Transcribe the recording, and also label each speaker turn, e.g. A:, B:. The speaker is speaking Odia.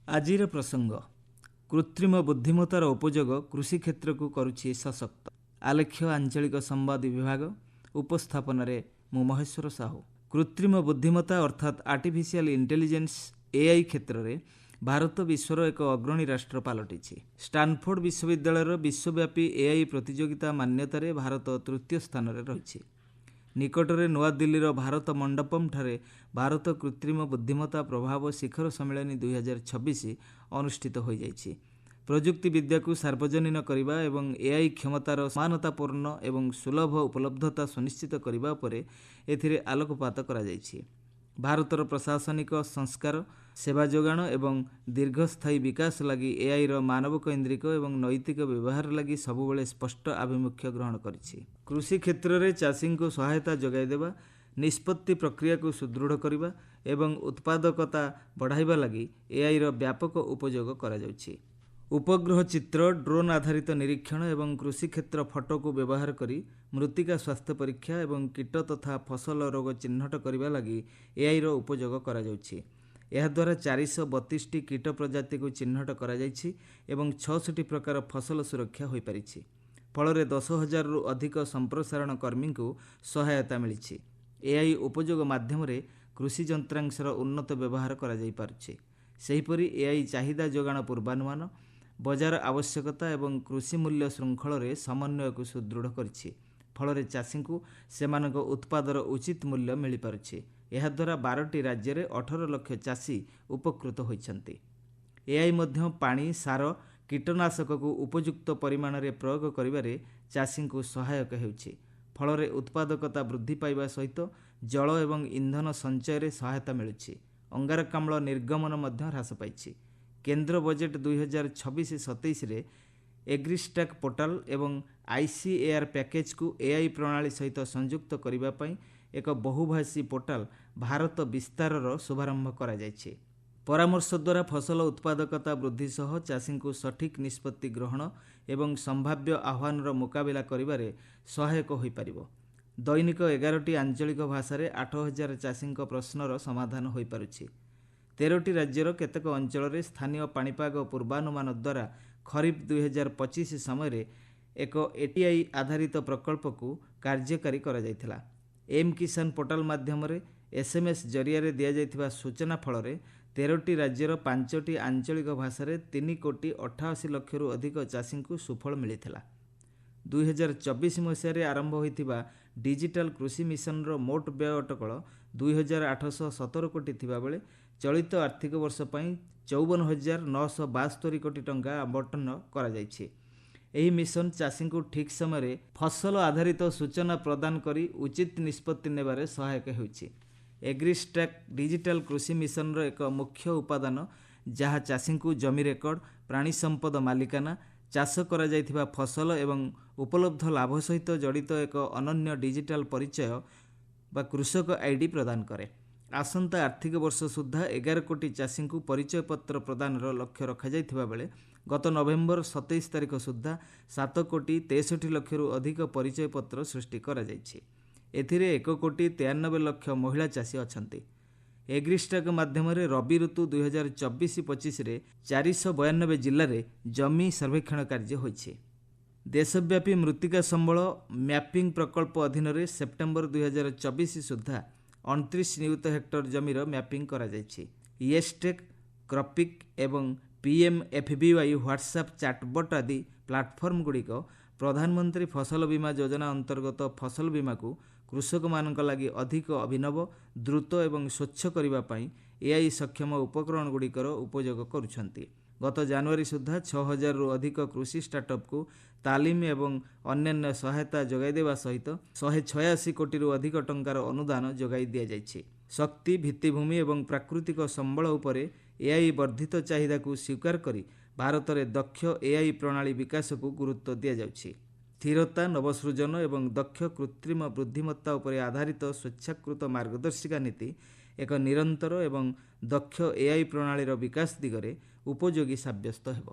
A: ଆଜିର ପ୍ରସଙ୍ଗ କୃତ୍ରିମ ବୁଦ୍ଧିମତ୍ତାର ଉପଯୋଗ କୃଷି କ୍ଷେତ୍ରକୁ କରୁଛି ସଶକ୍ତ। ଆଲେଖ୍ୟ ଆଞ୍ଚଳିକ ସମ୍ବାଦ ବିଭାଗ ଉପସ୍ଥାପନାରେ ମୁଁ ମହେଶ୍ୱର ସାହୁ। କୃତ୍ରିମ ବୁଦ୍ଧିମତ୍ତା ଅର୍ଥାତ୍ ଆର୍ଟିଫିସିଆଲ ଇଣ୍ଟେଲିଜେନ୍ସ ଏଆଇ କ୍ଷେତ୍ରରେ ଭାରତ ବିଶ୍ୱର ଏକ ଅଗ୍ରଣୀ ରାଷ୍ଟ୍ର ପାଲଟିଛି। ଷ୍ଟାନଫୋର୍ଡ ବିଶ୍ୱବିଦ୍ୟାଳୟର ବିଶ୍ୱବ୍ୟାପୀ ଏଆଇ ପ୍ରତିଯୋଗିତା ମାନ୍ୟତାରେ ଭାରତ ତୃତୀୟ ସ୍ଥାନରେ ରହିଛି। ନିକଟରେ ନୂଆଦିଲ୍ଲୀର ଭାରତ ମଣ୍ଡପମ୍ ଠାରେ ଭାରତ କୃତ୍ରିମ ବୁଦ୍ଧିମତ୍ତା ପ୍ରଭାବ ଶିଖର ସମ୍ମିଳନୀ 2026 ଅନୁଷ୍ଠିତ ହୋଇଯାଇଛି। ପ୍ରଯୁକ୍ତି ବିଦ୍ୟାକୁ ସାର୍ବଜନୀନ କରିବା ଏବଂ ଏଆଇ କ୍ଷମତାର ସମାନତାପୂର୍ଣ୍ଣ ଏବଂ ସୁଲଭ ଉପଲବ୍ଧତା ସୁନିଶ୍ଚିତ କରିବା ଉପରେ ଏଥିରେ ଆଲୋକପାତ କରାଯାଇଛି। ଭାରତର ପ୍ରଶାସନିକ ସଂସ୍କାର, ସେବା ଯୋଗାଣ ଏବଂ ଦୀର୍ଘସ୍ଥାୟୀ ବିକାଶ ଲାଗି ଏଆଇର ମାନବକୈନ୍ଦ୍ରିକ ଏବଂ ନୈତିକ ବ୍ୟବହାର ଲାଗି ସବୁବେଳେ ସ୍ପଷ୍ଟ ଆଭିମୁଖ୍ୟ ଗ୍ରହଣ କରିଛି। କୃଷି କ୍ଷେତ୍ରରେ ଚାଷୀଙ୍କୁ ସହାୟତା ଯୋଗାଇ ଦେବା, ନିଷ୍ପତ୍ତି ପ୍ରକ୍ରିୟାକୁ ସୁଦୃଢ଼ କରିବା ଏବଂ ଉତ୍ପାଦକତା ବଢ଼ାଇବା ଲାଗି ଏଆଇର ବ୍ୟାପକ ଉପଯୋଗ କରାଯାଉଛି। ଉପଗ୍ରହ ଚିତ୍ର, ଡ୍ରୋନ୍ ଆଧାରିତ ନିରୀକ୍ଷଣ ଏବଂ କୃଷିକ୍ଷେତ୍ର ଫଟୋକୁ ବ୍ୟବହାର କରି ମୃତ୍ତିକା ସ୍ୱାସ୍ଥ୍ୟ ପରୀକ୍ଷା ଏବଂ କୀଟ ତଥା ଫସଲ ରୋଗ ଚିହ୍ନଟ କରିବା ଲାଗି ଏଆଇର ଉପଯୋଗ କରାଯାଉଛି। ଏହାଦ୍ୱାରା 432ଟି କୀଟ ପ୍ରଜାତିକୁ ଚିହ୍ନଟ କରାଯାଇଛି ଏବଂ 66 ପ୍ରକାର ଫସଲ ସୁରକ୍ଷା ହୋଇପାରିଛି। ଫଳରେ 10,000ରୁ ଅଧିକ ସମ୍ପ୍ରସାରଣ କର୍ମୀଙ୍କୁ ସହାୟତା ମିଳିଛି। ଏଆଇ ଉପଯୋଗ ମାଧ୍ୟମରେ କୃଷି ଯନ୍ତ୍ରାଂଶର ଉନ୍ନତ ବ୍ୟବହାର କରାଯାଇପାରୁଛି। ସେହିପରି ଏଆଇ ଚାହିଦା ଯୋଗାଣ ପୂର୍ବାନୁମାନ, ବଜାର ଆବଶ୍ୟକତା ଏବଂ କୃଷି ମୂଲ୍ୟ ଶୃଙ୍ଖଳରେ ସମନ୍ୱୟକୁ ସୁଦୃଢ଼ କରିଛି। ଫଳରେ ଚାଷୀଙ୍କୁ ସେମାନଙ୍କ ଉତ୍ପାଦର ଉଚିତ ମୂଲ୍ୟ ମିଳିପାରୁଛି। ଏହାଦ୍ୱାରା 12ଟି ରାଜ୍ୟରେ 18 ଲକ୍ଷ ଚାଷୀ ଉପକୃତ ହୋଇଛନ୍ତି। ଏଆଇ ମଧ୍ୟ ପାଣି, ସାର, କୀଟନାଶକକୁ ଉପଯୁକ୍ତ ପରିମାଣରେ ପ୍ରୟୋଗ କରିବାରେ ଚାଷୀଙ୍କୁ ସହାୟକ ହେଉଛି। ଫଳରେ ଉତ୍ପାଦକତା ବୃଦ୍ଧି ପାଇବା ସହିତ ଜଳ ଏବଂ ଇନ୍ଧନ ସଞ୍ଚୟରେ ସହାୟତା ମିଳୁଛି। ଅଙ୍ଗାରକାମ୍ଳ ନିର୍ଗମନ ମଧ୍ୟ ହ୍ରାସ ପାଇଛି। କେନ୍ଦ୍ର ବଜେଟ୍ 2026-27ରେ ଏଗ୍ରିଷ୍ଟାକ୍ ପୋର୍ଟାଲ ଏବଂ ଆଇସିଏଆର୍ ପ୍ୟାକେଜକୁ ଏଆଇ ପ୍ରଣାଳୀ ସହିତ ସଂଯୁକ୍ତ କରିବା ପାଇଁ ଏକ ବହୁଭାଷୀ ପୋର୍ଟାଲ ଭାରତ ବିସ୍ତାରର ଶୁଭାରମ୍ଭ କରାଯାଇଛି। ପରାମର୍ଶ ଦ୍ୱାରା ଫସଲ ଉତ୍ପାଦକତା ବୃଦ୍ଧି ସହ ଚାଷୀଙ୍କୁ ସଠିକ୍ ନିଷ୍ପତ୍ତି ଗ୍ରହଣ ଏବଂ ସମ୍ଭାବ୍ୟ ଆହ୍ୱାନର ମୁକାବିଲା କରିବାରେ ସହାୟକ ହୋଇପାରିବ। ଦୈନିକ 11ଟି ଆଞ୍ଚଳିକ ଭାଷାରେ 8,000 ଚାଷୀଙ୍କ ପ୍ରଶ୍ନର ସମାଧାନ ହୋଇପାରୁଛି। 13ଟି ରାଜ୍ୟର କେତେକ ଅଞ୍ଚଳରେ ସ୍ଥାନୀୟ ପାଣିପାଗ ପୂର୍ବାନୁମାନ ଦ୍ୱାରା ଖରିଫ 2025 ସମୟରେ ଏକ ଏଟିଆଇ ଆଧାରିତ ପ୍ରକଳ୍ପକୁ କାର୍ଯ୍ୟକାରୀ କରାଯାଇଥିଲା। ଏମ୍ କିଷାନ ପୋର୍ଟାଲ ମାଧ୍ୟମରେ ଏସ୍ଏମ୍ଏସ୍ ଜରିଆରେ ଦିଆଯାଇଥିବା ସୂଚନା ଫଳରେ 13ଟି ରାଜ୍ୟର 5ଟି ଆଞ୍ଚଳିକ ଭାଷାରେ 3,88,00,000ରୁ ଅଧିକ ଚାଷୀଙ୍କୁ ସୁଫଳ ମିଳିଥିଲା। 2024 ମସିହାରେ ଆରମ୍ଭ ହୋଇଥିବା ଡିଜିଟାଲ କୃଷି ମିଶନର ମୋଟ ବ୍ୟୟ ଅଟକଳ 2,817 କୋଟି ଥିବାବେଳେ ଚଳିତ ଆର୍ଥିକ ବର୍ଷ ପାଇଁ 54,972 କୋଟି ଟଙ୍କା ଆବଣ୍ଟନ କରାଯାଇଛି। ଏହି ମିଶନ ଚାଷୀଙ୍କୁ ଠିକ୍ ସମୟରେ ଫସଲ ଆଧାରିତ ସୂଚନା ପ୍ରଦାନ କରି ଉଚିତ ନିଷ୍ପତ୍ତି ନେବାରେ ସହାୟକ ହେଉଛି। ଏଗ୍ରିଷ୍ଟାକ୍ ଡିଜିଟାଲ କୃଷି ମିଶନର ଏକ ମୁଖ୍ୟ ଉପାଦାନ, ଯାହା ଚାଷୀଙ୍କୁ ଜମି ରେକର୍ଡ, ପ୍ରାଣୀ ସମ୍ପଦ ମାଲିକାନା, ଚାଷ କରାଯାଇଥିବା ଫସଲ ଏବଂ ଉପଲବ୍ଧ ଲାଭ ସହିତ ଜଡ଼ିତ ଏକ ଅନନ୍ୟ ଡିଜିଟାଲ ପରିଚୟ ବା କୃଷକ ଆଇଡି ପ୍ରଦାନ କରେ। ଆସନ୍ତା ଆର୍ଥିକ ବର୍ଷ ସୁଦ୍ଧା 11 କୋଟି ଚାଷୀଙ୍କୁ ପରିଚୟପତ୍ର ପ୍ରଦାନର ଲକ୍ଷ୍ୟ ରଖାଯାଇଥିବା ବେଳେ ଗତ ନଭେମ୍ବର 27 ତାରିଖ ସୁଦ୍ଧା 7,63,00,000ରୁ ଅଧିକ ପରିଚୟପତ୍ର ସୃଷ୍ଟି କରାଯାଇଛି। ଏଥିରେ 1,93,00,000 ମହିଳା ଚାଷୀ ଅଛନ୍ତି। ଏଗ୍ରିଷ୍ଟାକ୍ ମାଧ୍ୟମରେ ରବି ଋତୁ 2024-25ରେ 492 ଜିଲ୍ଲାରେ ଜମି ସର୍ବେକ୍ଷଣ କାର୍ଯ୍ୟ ହୋଇଛି। ଦେଶବ୍ୟାପୀ ମୃତ୍ତିକା ସମ୍ବଳ ମ୍ୟାପିଂ ପ୍ରକଳ୍ପ ଅଧୀନରେ ସେପ୍ଟେମ୍ବର 2024 ସୁଦ୍ଧା 29 ନିୟୁତ ହେକ୍ଟର ଜମିର ମ୍ୟାପିଂ କରାଯାଇଛି। ୟେସ୍ଟେକ୍, କ୍ରପିକ୍ ଏବଂ PMFBY ହ୍ୱାଟ୍ସଆପ୍ ଚାଟବଟ୍ ଆଦି ପ୍ଲାଟଫର୍ମଗୁଡ଼ିକ ପ୍ରଧାନମନ୍ତ୍ରୀ ଫସଲ ବୀମା ଯୋଜନା ଅନ୍ତର୍ଗତ ଫସଲ ବୀମାକୁ କୃଷକମାନଙ୍କ ଲାଗି ଅଧିକ ଅଭିନବ, ଦ୍ରୁତ ଏବଂ ସ୍ୱଚ୍ଛ କରିବା ପାଇଁ ଏଆଇ ସକ୍ଷମ ଉପକରଣଗୁଡ଼ିକର ଉପଯୋଗ କରୁଛନ୍ତି। ଗତ ଜାନୁଆରୀ ସୁଦ୍ଧା 6,000ରୁ ଅଧିକ କୃଷି ଷ୍ଟାର୍ଟଅପ୍କୁ ତାଲିମ ଏବଂ ଅନ୍ୟାନ୍ୟ ସହାୟତା ଯୋଗାଇ ଦେବା ସହିତ 186 କୋଟିରୁ ଅଧିକ ଟଙ୍କାର ଅନୁଦାନ ଯୋଗାଇ ଦିଆଯାଇଛି। ଶକ୍ତି, ଭିତ୍ତିଭୂମି ଏବଂ ପ୍ରାକୃତିକ ସମ୍ବଳ ଉପରେ ଏଆଇ ବର୍ଦ୍ଧିତ ଚାହିଦାକୁ ସ୍ୱୀକାର କରି ଭାରତରେ ଦକ୍ଷ ଏଆଇ ପ୍ରଣାଳୀ ବିକାଶକୁ ଗୁରୁତ୍ୱ ଦିଆଯାଉଛି। ସ୍ଥିରତା, ନବସୃଜନ ଏବଂ ଦକ୍ଷ କୃତ୍ରିମ ବୁଦ୍ଧିମତ୍ତା ଉପରେ ଆଧାରିତ ସ୍ୱେଚ୍ଛାକୃତ ମାର୍ଗଦର୍ଶିକା ନୀତି ଏକ ନିରନ୍ତର ଏବଂ ଦକ୍ଷ ଏଆଇ ପ୍ରଣାଳୀର ବିକାଶ ଦିଗରେ ଉପଯୋଗୀ ସାବ୍ୟସ୍ତ ହେବ।